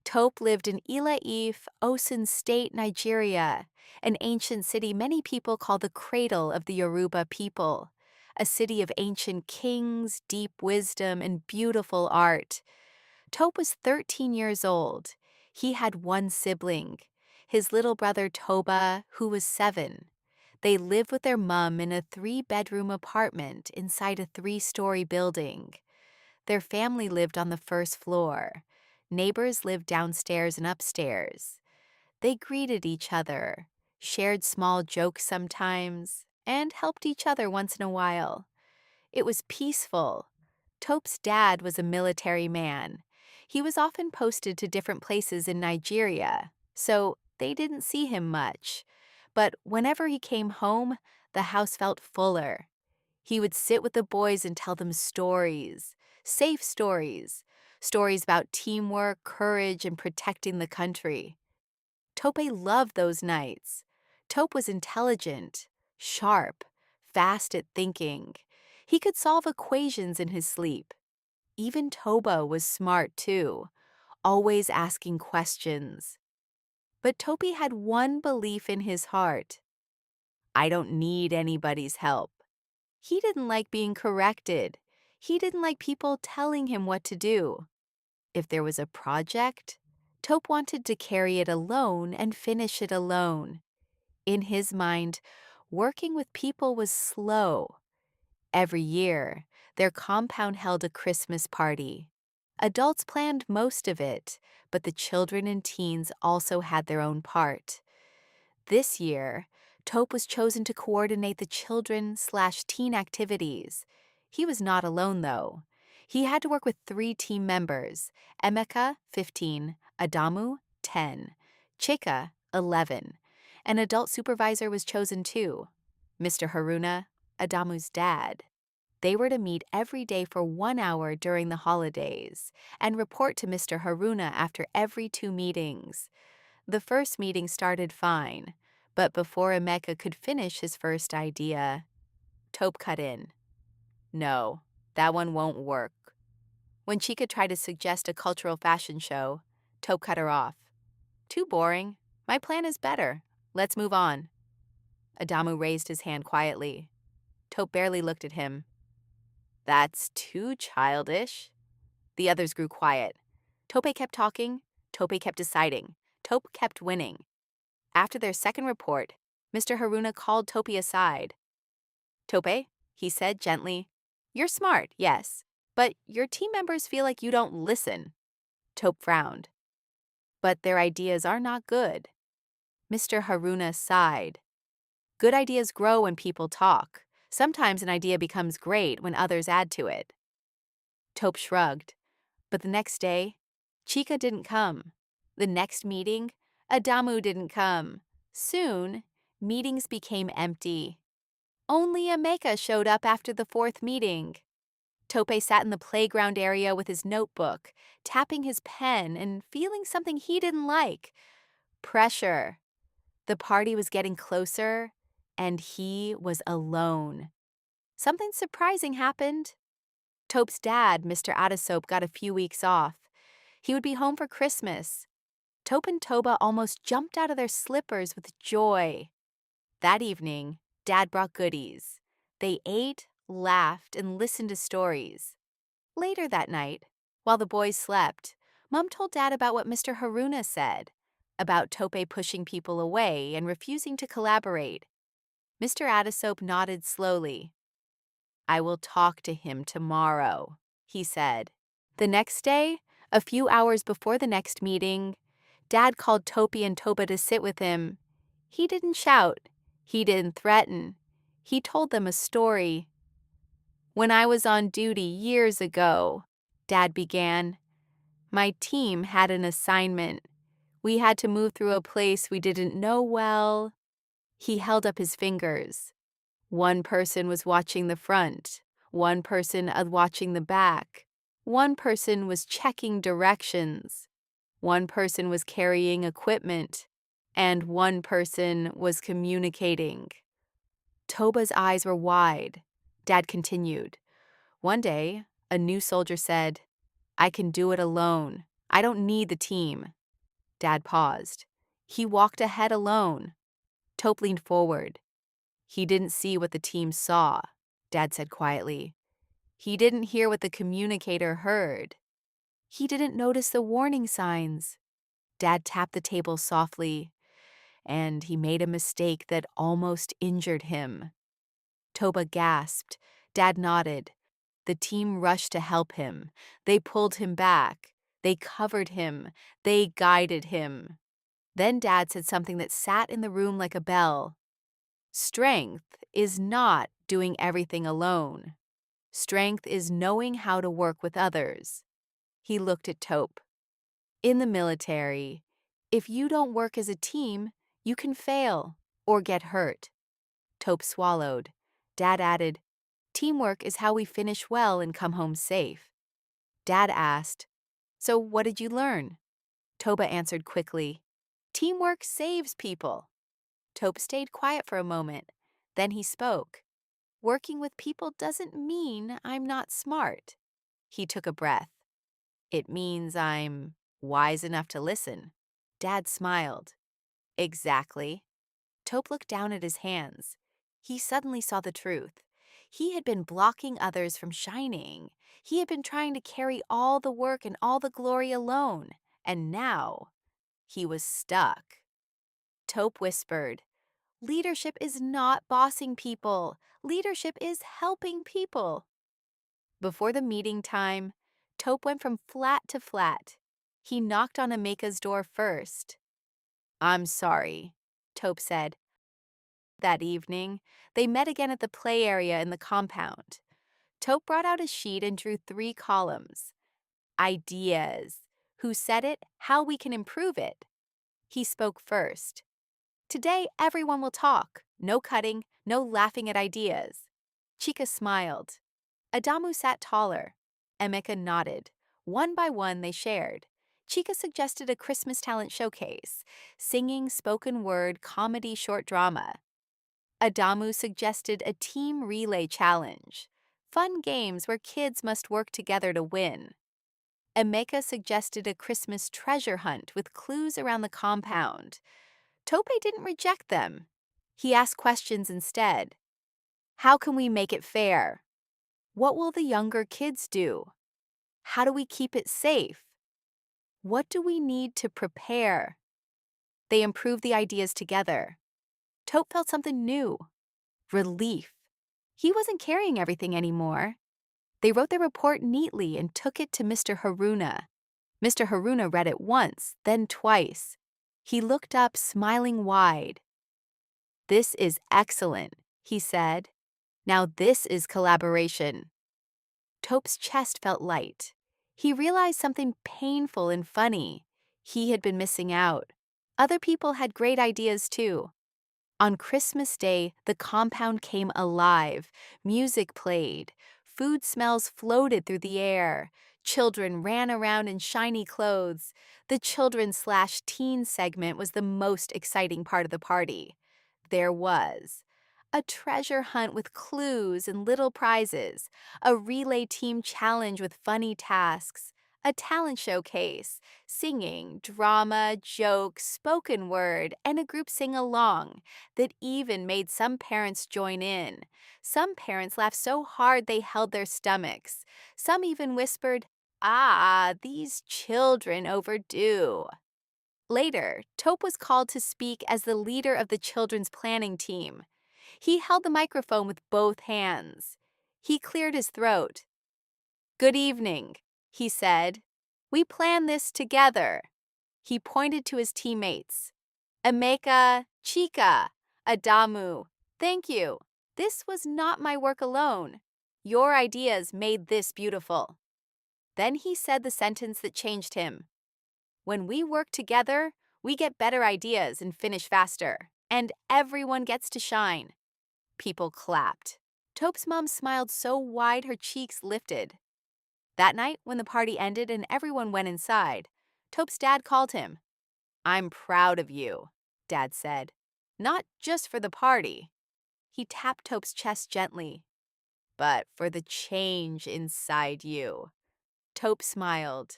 Tope lived in Ile-Ife, Osun State, Nigeria, an ancient city many people call the cradle of the Yoruba people, a city of ancient kings, deep wisdom, and beautiful art. Tope was 13 years old. He had one sibling, his little brother Toba, who was 7. They lived with their mum in a 3-bedroom apartment inside a 3-story building. Their family lived on the first floor. Neighbors lived downstairs and upstairs. They greeted each other, shared small jokes sometimes, and helped each other once in a while. It was peaceful. Tope's dad was a military man. He was often posted to different places in Nigeria, so they didn't see him much. But whenever he came home, the house felt fuller. He would sit with the boys and tell them stories, safe stories, stories about teamwork, courage, and protecting the country. Tope loved those nights. Tope was intelligent, sharp, fast at thinking. He could solve equations in his sleep. Even Toba was smart too, always asking questions. But Tope had one belief in his heart. I don't need anybody's help. He didn't like being corrected. He didn't like people telling him what to do. If there was a project, Tope wanted to carry it alone and finish it alone. In his mind, working with people was slow. Every year, their compound held a Christmas party. Adults planned most of it, but the children and teens also had their own part. This year, Tope was chosen to coordinate the children/teen activities. He was not alone, though. He had to work with 3 team members, Emeka, 15, Adamu, 10, Chika, 11. An adult supervisor was chosen too, Mr. Haruna, Adamu's dad. They were to meet every day for 1 hour during the holidays and report to Mr. Haruna after every 2 meetings. The first meeting started fine, but before Emeka could finish his first idea, Tope cut in. No, that one won't work. When Chika tried to suggest a cultural fashion show, Tope cut her off. Too boring. My plan is better. Let's move on. Adamu raised his hand quietly. Tope barely looked at him. That's too childish. The others grew quiet. Tope kept talking. Tope kept deciding. Tope kept winning. After their second report, Mr. Haruna called Tope aside. Tope, he said gently, you're smart, yes, but your team members feel like you don't listen. Tope frowned. But their ideas are not good. Mr. Haruna sighed. Good ideas grow when people talk. Sometimes an idea becomes great when others add to it. Tope shrugged. But the next day, Chika didn't come. The next meeting, Adamu didn't come. Soon, meetings became empty. Only Emeka showed up after the 4th meeting. Tope sat in the playground area with his notebook, tapping his pen and feeling something he didn't like. Pressure. The party was getting closer, and he was alone. Something surprising happened. Tope's dad, Mr. Adesop, got a few weeks off. He would be home for Christmas. Tope and Toba almost jumped out of their slippers with joy. That evening, Dad brought goodies. They ate, laughed, and listened to stories. Later that night, while the boys slept, Mom told Dad about what Mr. Haruna said, about Tope pushing people away and refusing to collaborate. Mr. Adesop nodded slowly. I will talk to him tomorrow, he said. The next day, a few hours before the next meeting, Dad called Tope and Toba to sit with him. He didn't shout. He didn't threaten. He told them a story. When I was on duty years ago, Dad began, my team had an assignment. We had to move through a place we didn't know well. He held up his fingers. One person was watching the front. One person watching the back. One person was checking directions. One person was carrying equipment. And one person was communicating. Toba's eyes were wide. Dad continued. One day, a new soldier said, I can do it alone. I don't need the team. Dad paused. He walked ahead alone. Tope leaned forward. He didn't see what the team saw, Dad said quietly. He didn't hear what the communicator heard. He didn't notice the warning signs. Dad tapped the table softly, and he made a mistake that almost injured him. Toba gasped. Dad nodded. The team rushed to help him. They pulled him back. They covered him. They guided him. Then Dad said something that sat in the room like a bell. Strength is not doing everything alone. Strength is knowing how to work with others. He looked at Tope. In the military, if you don't work as a team, you can fail or get hurt. Tope swallowed. Dad added, teamwork is how we finish well and come home safe. Dad asked, so what did you learn? Toba answered quickly, teamwork saves people. Tope stayed quiet for a moment. Then he spoke. Working with people doesn't mean I'm not smart. He took a breath. It means I'm wise enough to listen. Dad smiled. Exactly. Tope looked down at his hands. He suddenly saw the truth. He had been blocking others from shining. He had been trying to carry all the work and all the glory alone. And now, he was stuck. Tope whispered, leadership is not bossing people. Leadership is helping people. Before the meeting time, Tope went from flat to flat. He knocked on Emeka's door first. I'm sorry, Tope said. That evening, they met again at the play area in the compound. Tope brought out a sheet and drew 3 columns. Ideas. Who said it, how we can improve it. He spoke first. Today, everyone will talk. No cutting, no laughing at ideas. Chika smiled. Adamu sat taller. Emeka nodded. One by one, they shared. Chika suggested a Christmas talent showcase, singing, spoken word, comedy, short drama. Adamu suggested a team relay challenge, fun games where kids must work together to win. Emeka suggested a Christmas treasure hunt with clues around the compound. Tope didn't reject them. He asked questions instead. How can we make it fair? What will the younger kids do? How do we keep it safe? What do we need to prepare? They improved the ideas together. Tope felt something new. Relief. He wasn't carrying everything anymore. They wrote their report neatly and took it to Mr. Haruna. Mr. Haruna read it once, then twice. He looked up, smiling wide. This is excellent, he said. Now this is collaboration. Tope's chest felt light. He realized something painful and funny. He had been missing out. Other people had great ideas too. On Christmas Day, the compound came alive. Music played. Food smells floated through the air. Children ran around in shiny clothes. The children/teen segment was the most exciting part of the party. There was a treasure hunt with clues and little prizes, a relay team challenge with funny tasks, a talent showcase, singing, drama, jokes, spoken word, and a group sing-along that even made some parents join in. Some parents laughed so hard they held their stomachs. Some even whispered, "Ah, these children overdo." Later, Tope was called to speak as the leader of the children's planning team. He held the microphone with both hands. He cleared his throat. Good evening, he said. We planned this together. He pointed to his teammates. Emeka, Chika, Adamu, thank you. This was not my work alone. Your ideas made this beautiful. Then he said the sentence that changed him. When we work together, we get better ideas and finish faster, and everyone gets to shine. People clapped. Tope's mom smiled so wide her cheeks lifted. That night, when the party ended and everyone went inside, Tope's dad called him. I'm proud of you, Dad said. Not just for the party. He tapped Tope's chest gently, but for the change inside you. Tope smiled.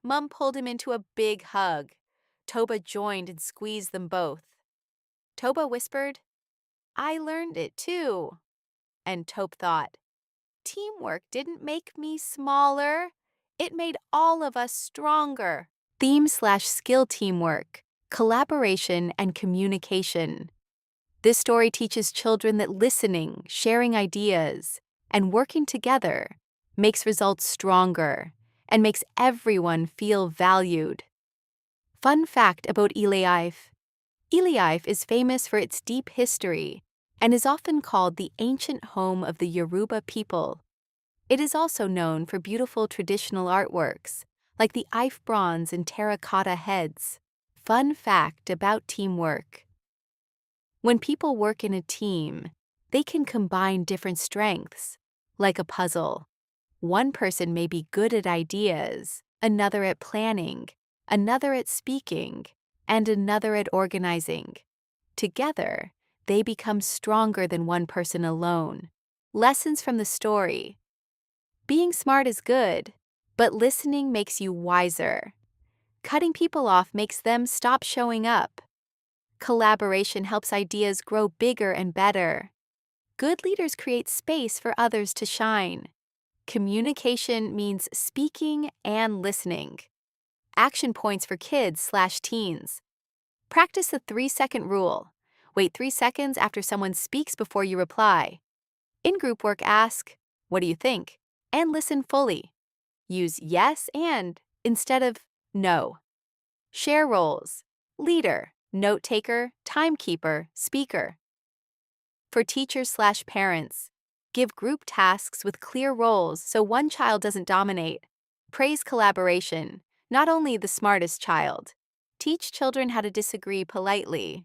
Mom pulled him into a big hug. Toba joined and squeezed them both. Toba whispered, "I learned it too." And Tope thought, "Teamwork didn't make me smaller. It made all of us stronger." Theme/skill teamwork, collaboration, and communication. This story teaches children that listening, sharing ideas, and working together makes results stronger and makes everyone feel valued. Fun fact about Iliaif. Iliaif is famous for its deep history and is often called the ancient home of the Yoruba people. It is also known for beautiful traditional artworks, like the Ife bronze and terracotta heads. Fun fact about teamwork. When people work in a team, they can combine different strengths, like a puzzle. One person may be good at ideas, another at planning, another at speaking, and another at organizing. Together, they become stronger than one person alone. Lessons from the story. Being smart is good, but listening makes you wiser. Cutting people off makes them stop showing up. Collaboration helps ideas grow bigger and better. Good leaders create space for others to shine. Communication means speaking and listening. Action points for kids/teens. Practice the 3-second rule. Wait 3 seconds after someone speaks before you reply. In group work, ask, "What do you think?" and listen fully. Use yes and instead of no. Share roles. Leader, note taker, timekeeper, speaker. For teachers/parents, give group tasks with clear roles so one child doesn't dominate. Praise collaboration, not only the smartest child. Teach children how to disagree politely.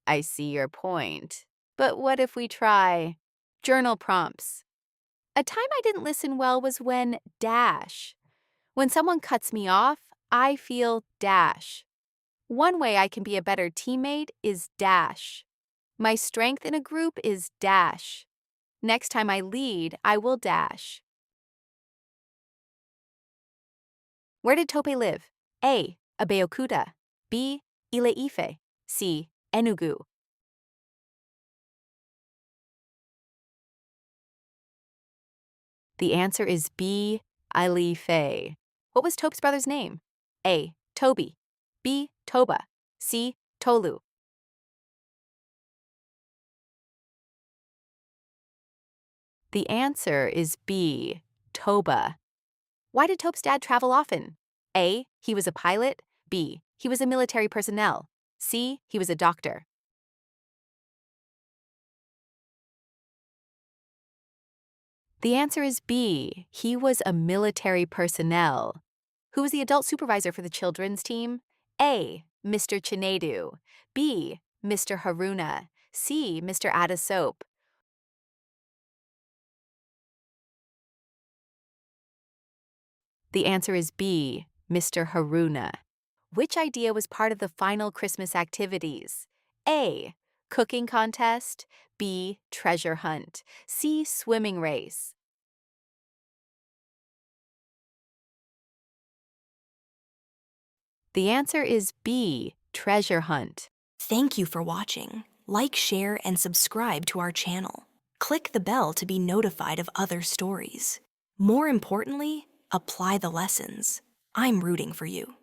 I see your point. But what if we try? Journal prompts. A time I didn't listen well was when dash. When someone cuts me off, I feel dash. One way I can be a better teammate is dash. My strength in a group is dash. Next time I lead, I will dash. Where did Tope live? A. Abeokuta. B. Ile-Ife. C. Enugu. The answer is B. Ile-Ife. What was Tope's brother's name? A. Toby. B. Toba. C. Tolu. The answer is B. Toba. Why did Tope's dad travel often? A. He was a pilot. B. He was a military personnel. C. He was a doctor. The answer is B. He was a military personnel. Who was the adult supervisor for the children's team? A. Mr. Chinedu. B. Mr. Haruna. C. Mr. Adasop. The answer is B. Mr. Haruna. Which idea was part of the final Christmas activities? A. Cooking contest. B. Treasure hunt. C. Swimming race. The answer is B. Treasure hunt. Thank you for watching. Like, share, and subscribe to our channel. Click the bell to be notified of other stories. More importantly, apply the lessons. I'm rooting for you.